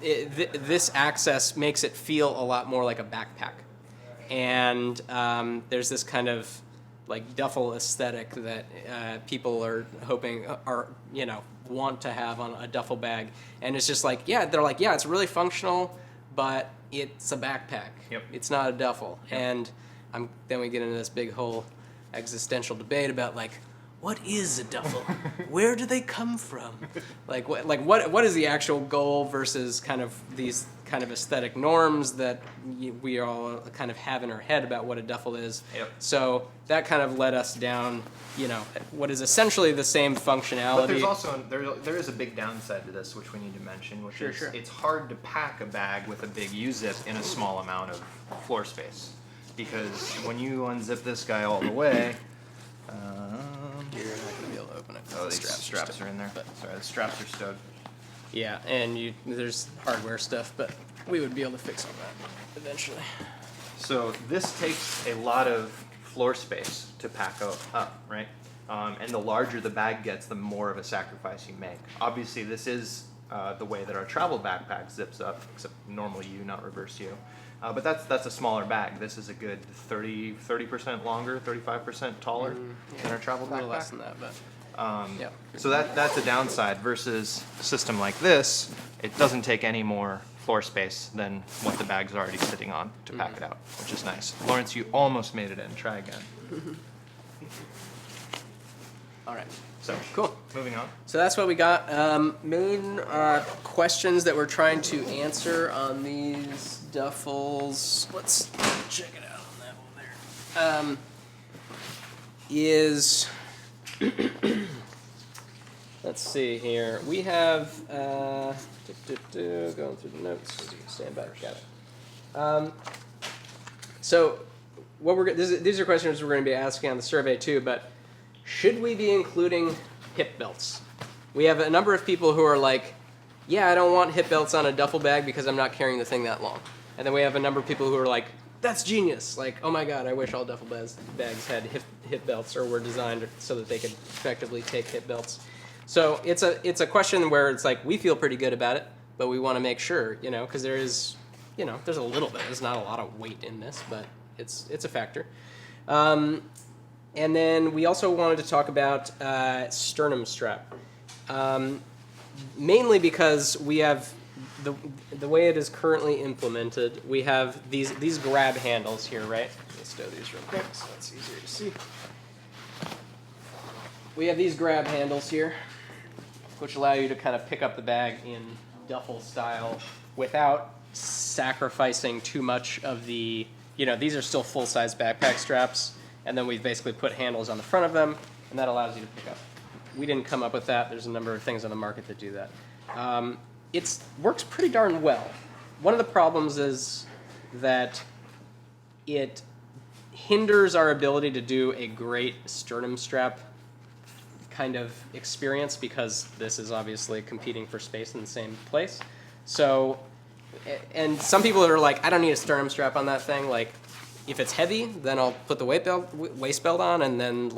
this access makes it feel a lot more like a backpack. and there's this kind of like duffel aesthetic that people are hoping want to have on a duffel bag, and it's just like they're like it's really functional, but it's a backpack. Yep. It's not a duffel. Yep. And then we get into this big whole existential debate about like, what is a duffel? Where do they come from? What is the actual goal versus kind of these kind of aesthetic norms that we all kind of have in our head about what a duffel is. Yep. So that kind of led us down, what is essentially the same functionality. But there's also there is a big downside to this, which we need to mention, which is it's hard to pack a bag with a big U-zip in a small amount of floor space, because when you unzip this guy all the way. You're not going to be able to open it. Oh, these straps are in there. Sorry, the straps are stowed. Yeah, and there's hardware stuff, but we would be able to fix all that eventually. So this takes a lot of floor space to pack up, right? And the larger the bag gets, the more of a sacrifice you make. Obviously, this is the way that our travel backpack zips up, except normal U, not reverse U. But that's a smaller bag. This is a good 30% longer, 35% taller than our travel backpack. A little less than that, but yeah. So that's a downside versus a system like this. It doesn't take any more floor space than what the bag's already sitting on to pack it out, which is nice. Lawrence, you almost made it in. Try again. All right. So Cool. Moving on. So that's what we got. Main questions that we're trying to answer on these duffels. Let's check it out on that one there. Is let's see here. We have going through the notes. Stand back. Got it. So what these are questions we're going to be asking on the survey too, but. Should we be including hip belts? We have a number of people who are like, I don't want hip belts on a duffel bag because I'm not carrying the thing that long. And then we have a number of people who are like, that's genius. Like, oh my God, I wish all duffel bags had hip belts or were designed so that they could effectively take hip belts. So it's a question where it's like, we feel pretty good about it, but we want to make sure, because there is, there's a little bit. There's not a lot of weight in this, but it's a factor. And then we also wanted to talk about Sternum Strap, mainly because we have the way it is currently implemented. We have these grab handles here, right? Let me stow these real quick so it's easier to see. We have these grab handles here, which allow you to kind of pick up the bag in duffel style without sacrificing too much of the. These are still full-size backpack straps. And then we basically put handles on the front of them, and that allows you to pick up. We didn't come up with that. There's a number of things on the market that do that. It works pretty darn well. One of the problems is that it hinders our ability to do a great sternum strap kind of experience because this is obviously competing for space in the same place. So, and some people are like, I don't need a sternum strap on that thing. Like, if it's heavy, then I'll put the waist belt on, and then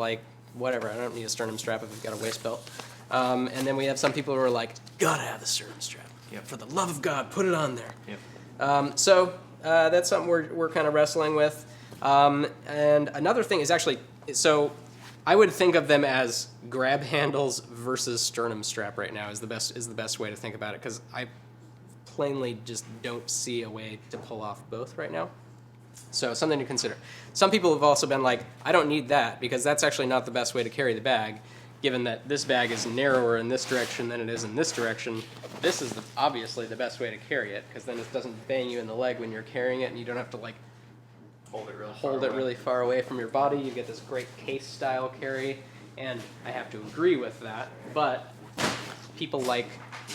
whatever. I don't need a sternum strap if I've got a waist belt. And then we have some people who are like, gotta have the sternum strap. Yep. For the love of God, put it on there. Yep. So that's something we're kind of wrestling with. And another thing is actually, so I would think of them as grab handles versus sternum strap right now is the best way to think about it, because I plainly just don't see a way to pull off both right now. So something to consider. Some people have also been like, I don't need that because that's actually not the best way to carry the bag, given that this bag is narrower in this direction than it is in this direction. This is obviously the best way to carry it because then it doesn't bang you in the leg when you're carrying it, and you don't have to Hold it really far away from your body. You get this great case style carry, and I have to agree with that, but people like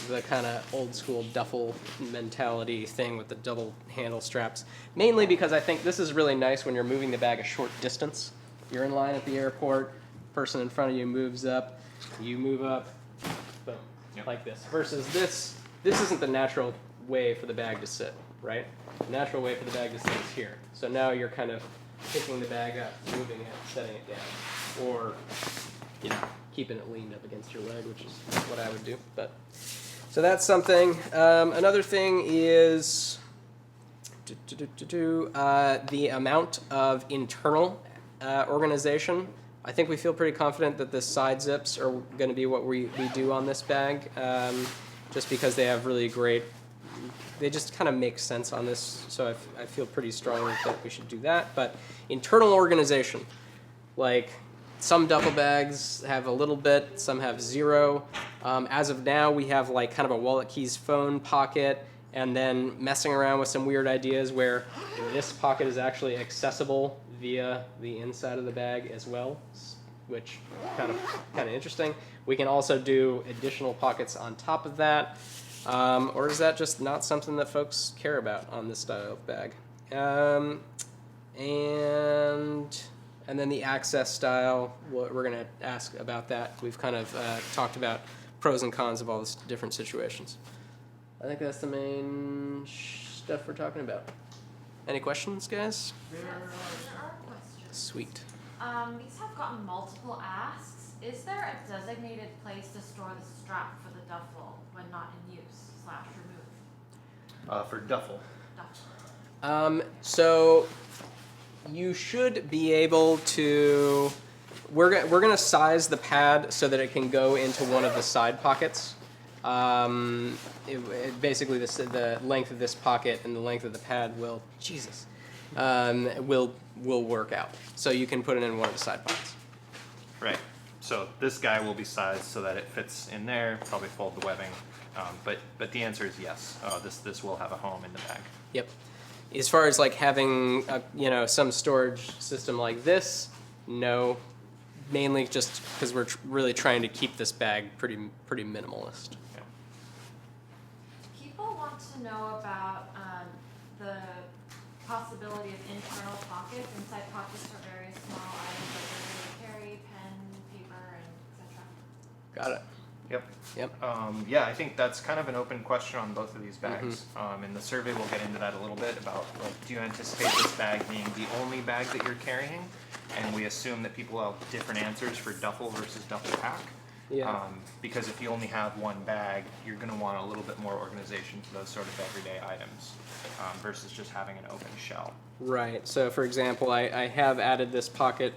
the kind of old school duffel mentality thing with the double handle straps, mainly because I think this is really nice when you're moving the bag a short distance. You're in line at the airport, person in front of you moves up, you move up, boom, like this. Versus this isn't the natural way for the bag to sit, right? The natural way for the bag to sit is here. So now you're kind of picking the bag up, moving it, setting it down, or keeping it leaned up against your leg, which is what I would do. But so that's something. Another thing is, The amount of internal organization, I think we feel pretty confident that the side zips are going to be what we do on this bag, just because they have really great, they just kind of make sense on this, so I feel pretty strongly that we should do that. But internal organization, like some duffel bags have a little bit, some have zero. As of now, we have like kind of a wallet keys phone pocket, and then messing around with some weird ideas where this pocket is actually accessible via the inside of the bag as well, which kind of interesting. We can also do additional pockets on top of that, or is that just not something that folks care about on this style of bag? And then the access style, we're going to ask about that. We've kind of talked about pros and cons of all these different situations. I think that's the main stuff we're talking about. Any questions, guys? Yes, there are questions. Sweet. These have gotten multiple asks. Is there a designated place to store the strap for the duffel when not in use / remove? For duffel. Duffel. So you should be able to. We're gonna size the pad so that it can go into one of the side pockets. Basically, the length of this pocket and the length of the pad will will work out. So you can put it in one of the side pockets. Right. So this guy will be sized so that it fits in there. Probably fold the webbing, but the answer is yes. This will have a home in the bag. Yep. As far as like having some storage system like this, no. Mainly just because we're really trying to keep this bag pretty minimalist. Yeah. People want to know about the possibility of internal pockets. Inside pockets for various small items like regular carry, pen, paper, and etc. Got it. Yep. Yep. Yeah, I think that's kind of an open question on both of these bags. In the survey, we'll get into that a little bit about, like, do you anticipate this bag being the only bag that you're carrying? And we assume that people have different answers for duffel versus duffel pack. Yeah. Because if you only have one bag, you're going to want a little bit more organization for those sort of everyday items versus just having an open shell. Right. So, for example, I have added this pocket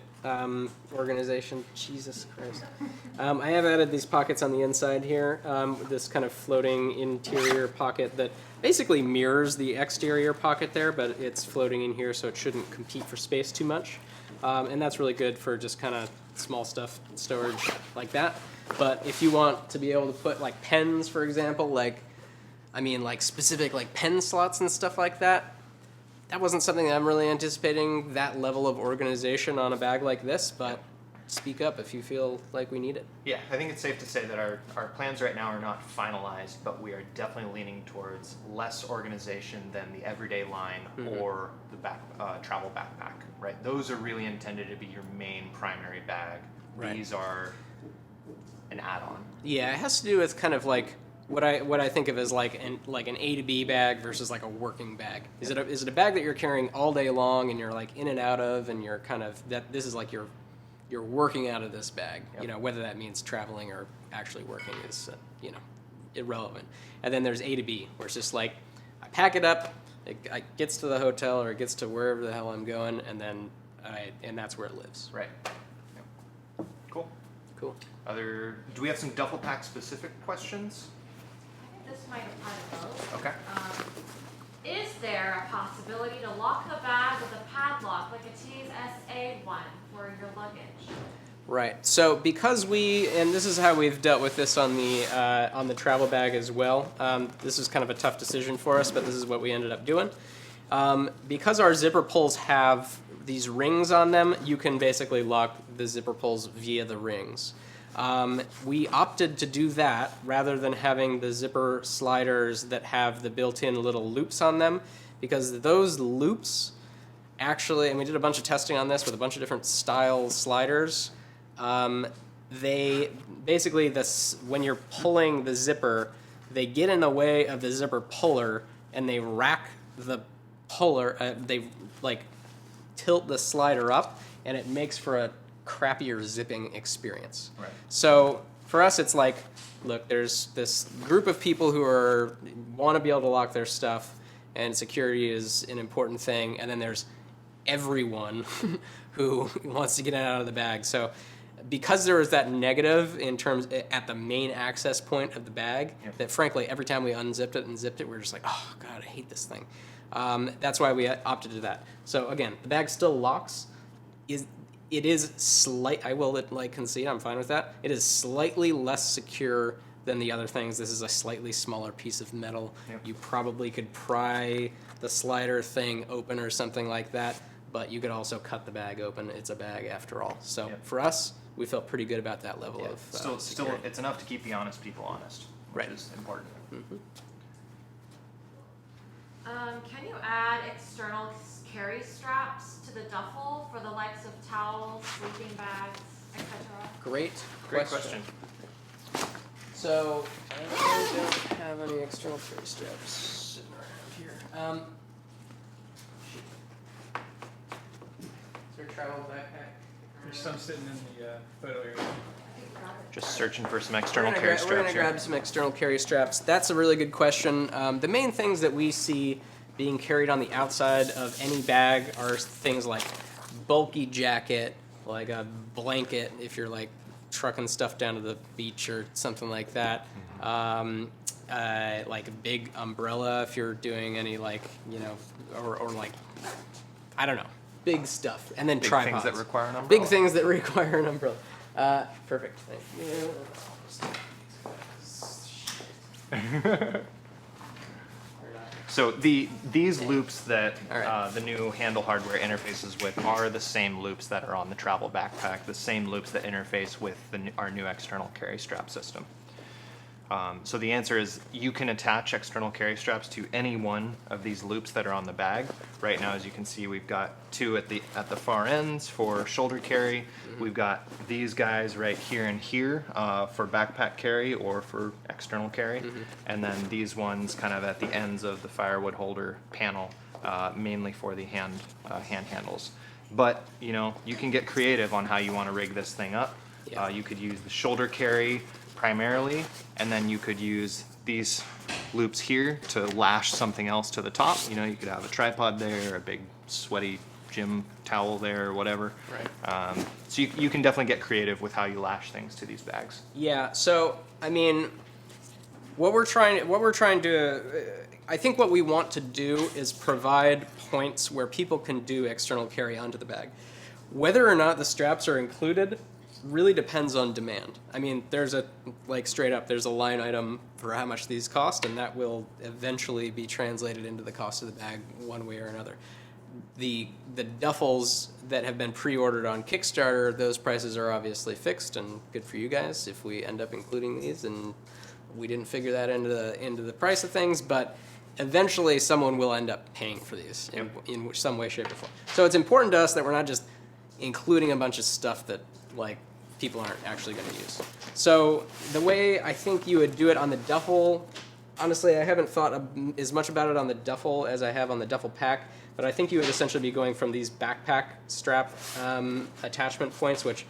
organization. Jesus Christ. I have added these pockets on the inside here. This kind of floating interior pocket that basically mirrors the exterior pocket there, but it's floating in here, so it shouldn't compete for space too much. And that's really good for just kind of small stuff storage like that. But if you want to be able to put like pens, for example, like specific like pen slots and stuff like that, that wasn't something that I'm really anticipating, that level of organization on a bag like this, but speak up if you feel like we need it. Yeah, I think it's safe to say that our plans right now are not finalized, but we are definitely leaning towards less organization than the everyday line or the travel backpack, right? Those are really intended to be your main primary bag. Right. These are an add-on. Yeah, it has to do with kind of like what I think of as like an A to B bag versus like a working bag. Is it a bag that you're carrying all day long and you're like in and out of, and you're kind of this is like you're working out of this bag. Yep. Whether that means traveling or actually working is irrelevant. And then there's A to B, where it's just like I pack it up, it gets to the hotel or it gets to wherever the hell I'm going, and then and that's where it lives. Right. Yep. Cool. Cool. Do we have some duffel pack specific questions? I think this might apply to both. Okay. Is there a possibility to lock the bag with a padlock, like a TSA one, for your luggage? Right. So because and this is how we've dealt with this on the travel bag as well. This is kind of a tough decision for us, but this is what we ended up doing. Because our zipper pulls have these rings on them, you can basically lock the zipper pulls via the rings. We opted to do that rather than having the zipper sliders that have the built-in little loops on them, because those loops actually, and we did a bunch of testing on this with a bunch of different style sliders, they basically, when you're pulling the zipper, they get in the way of the zipper puller and they rack the puller, they like tilt the slider up, and it makes for a crappier zipping experience. Right. So for us, it's like, look, there's this group of people who want to be able to lock their stuff, and security is an important thing. And then there's everyone who wants to get it out of the bag. So because there was that negative in terms at the main access point of the bag, that frankly, every time we unzipped it and zipped it, we're just like, oh God, I hate this thing. That's why we opted to that. So again, the bag still locks. It is slight. I will concede. I'm fine with that. It is slightly less secure than the other things. This is a slightly smaller piece of metal. You probably could pry the slider thing open or something like that, but you could also cut the bag open. It's a bag after all. So for us, we felt pretty good about that level of still, it's enough to keep the honest people honest, which is important. Mm-hmm. Can you add external carry straps to the duffel for the likes of towels, sleeping bags, etc.? Great question. So I don't have any external carry straps sitting around here. Is there a travel backpack? There's some sitting in the photo area. Just searching for some external carry We're straps going to here. grab some external carry straps. That's a really good question. The main things that we see being carried on the outside of any bag are things like bulky jacket, like a blanket if you're like trucking stuff down to the beach or something like that. Like a big umbrella if you're doing any or like, I don't know, big stuff. And then Big tripods. things that require an umbrella. Big things that require an umbrella. Perfect. Thank you. So these loops that Alright. the new handle hardware interfaces with are the same loops that are on the travel backpack, the same loops that interface with our new external carry strap system. So the answer is you can attach external carry straps to any one of these loops that are on the bag. Right now, as you can see, we've got two at the far ends for shoulder carry. We've got these guys right here and here for backpack carry or for external carry. And then these ones kind of at the ends of the firewood holder panel, mainly for the hand handles. But you can get creative on how you want to rig this thing up. Yeah. You could use the shoulder carry primarily, and then you could use these loops here to lash something else to the top. You could have a tripod there, a big sweaty gym towel there, or whatever. Right. So you can definitely get creative with how you lash things to these bags. Yeah. So I mean, what we're trying to, I think what we want to do is provide points where people can do external carry onto the bag. Whether or not the straps are included really depends on demand. I mean, there's a line item for how much these cost, and that will eventually be translated into the cost of the bag one way or another. The duffels that have been pre-ordered on Kickstarter, those prices are obviously fixed, and good for you guys if we end up including these, and we didn't figure that into the price of things, but eventually someone will end up paying for these in some way, shape, or form. So it's important to us that we're not just including a bunch of stuff that people aren't actually going to use. So the way I think you would do it on the duffel, honestly, I haven't thought as much about it on the duffel as I have on the duffel pack, but I think you would essentially be going from these backpack strap attachment points, which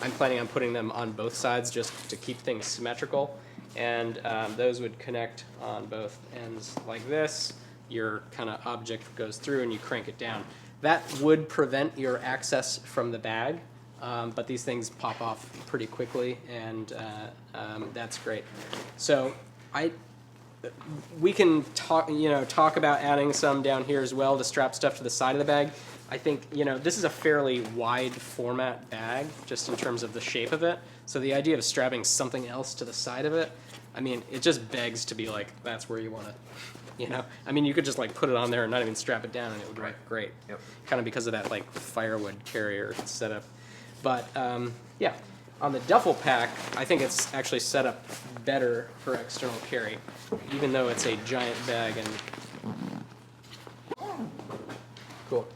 I'm planning on putting them on both sides just to keep things symmetrical, and those would connect on both ends like this. Your kind of object goes through and you crank it down. That would prevent your access from the bag. But these things pop off pretty quickly, and that's great. So we can talk about adding some down here as well to strap stuff to the side of the bag. I think this is a fairly wide format bag, just in terms of the shape of it. So the idea of strapping something else to the side of it, I mean, it just begs to be like, that's where you want to. I mean, you could just put it on there and not even strap it down, and it would work great. Yep. Kind of because of that firewood carrier setup. But yeah, on the duffel pack, I think it's actually set up better for external carry, even though it's a giant bag. And cool.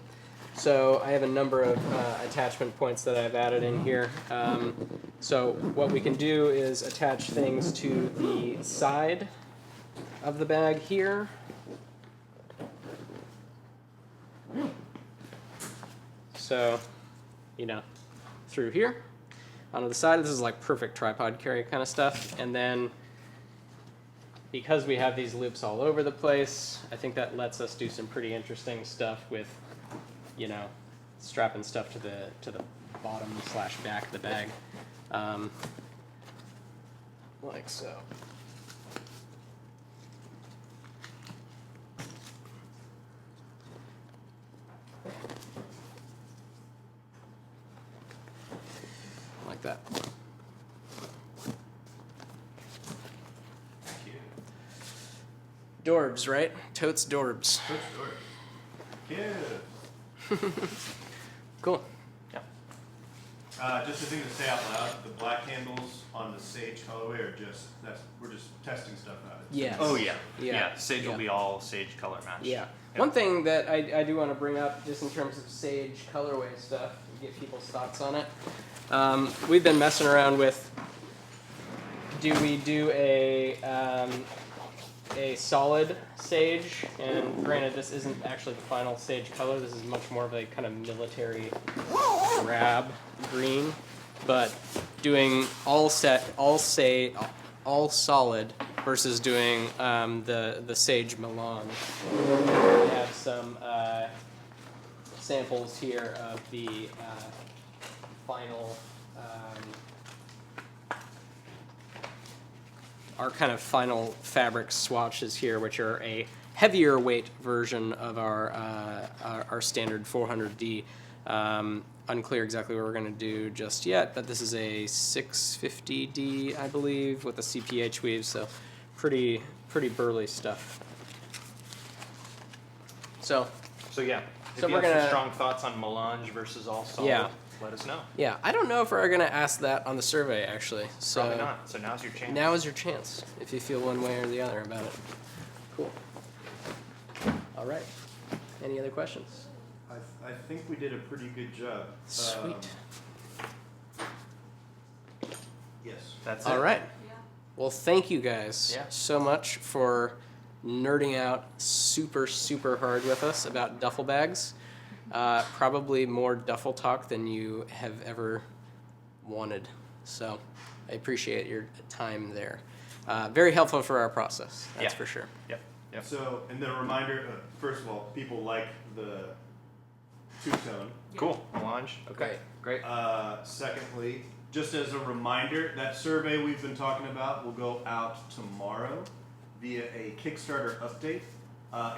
So I have a number of attachment points that I've added in here. So what we can do is attach things to the side of the bag here. So, through here onto the side. This is like perfect tripod carry kind of stuff. And then because we have these loops all over the place, I think that lets us do some pretty interesting stuff with, you know, strapping stuff to the bottom / back of the bag, like so. Like that. Dorbs, right? Totes Dorbs. Yeah. Cool. Just a thing to say out loud, the black handles on the Sage colorway are we're just testing stuff out. Yes. Oh yeah. Yeah. Sage will be all Sage color match. Yeah. One thing that I do want to bring up, just in terms of Sage colorway stuff, to get people's thoughts on it. We've been messing around with, do we do a solid Sage? And granted, this isn't actually the final Sage color. This is much more of a kind of military drab green. But doing all solid versus doing the Sage melange. We have some samples here of the final, our kind of final fabric swatches here, which are a heavier weight version of our standard 400D. Unclear exactly what we're going to do just yet, but this is a 650D, I believe, with a CPH weave, so pretty burly stuff. So yeah. If So you we're have some gonna- strong thoughts on melange versus all solid, Yeah. let us know. yeah, I don't know if we're going to ask that on the survey, actually. So Probably not. So now's your chance. now is your chance, if you feel one way or the other about it. Cool. All right. Any other questions? I think we did a pretty good job. Sweet. Yes. That's it. All right. Yeah. Well, thank you guys Yeah. so much for nerding out super hard with us about duffel bags. Probably more duffel talk than you have ever wanted. So I appreciate your time there. Very helpful for our process, that's Yeah. for sure. Yep. Yep. So, and the reminder, first of all, people like the two-tone. Cool. Melange. Okay. Great. Secondly, just as a reminder, that survey we've been talking about will go out tomorrow via a Kickstarter update.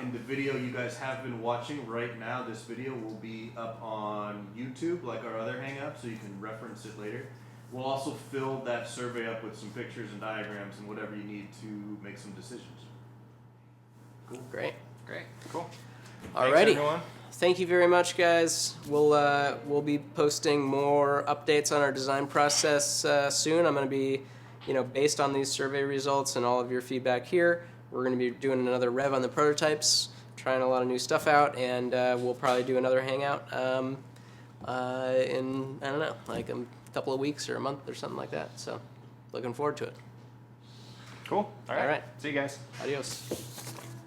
In the video you guys have been watching right now, this video will be up on YouTube like our other Hangout, so you can reference it later. We'll also fill that survey up with some pictures and diagrams and whatever you need to make some decisions. Great. Cool. Alrighty. Thanks, everyone. Thank you very much, guys. We'll be posting more updates on our design process soon. I'm going to be, based on these survey results and all of your feedback here, we're going to be doing another rev on the prototypes, trying a lot of new stuff out, and we'll probably do another hangout in, I don't know, like a couple of weeks or a month or something like that. So, looking forward to it. Cool. All right. All right. See you guys. Adios.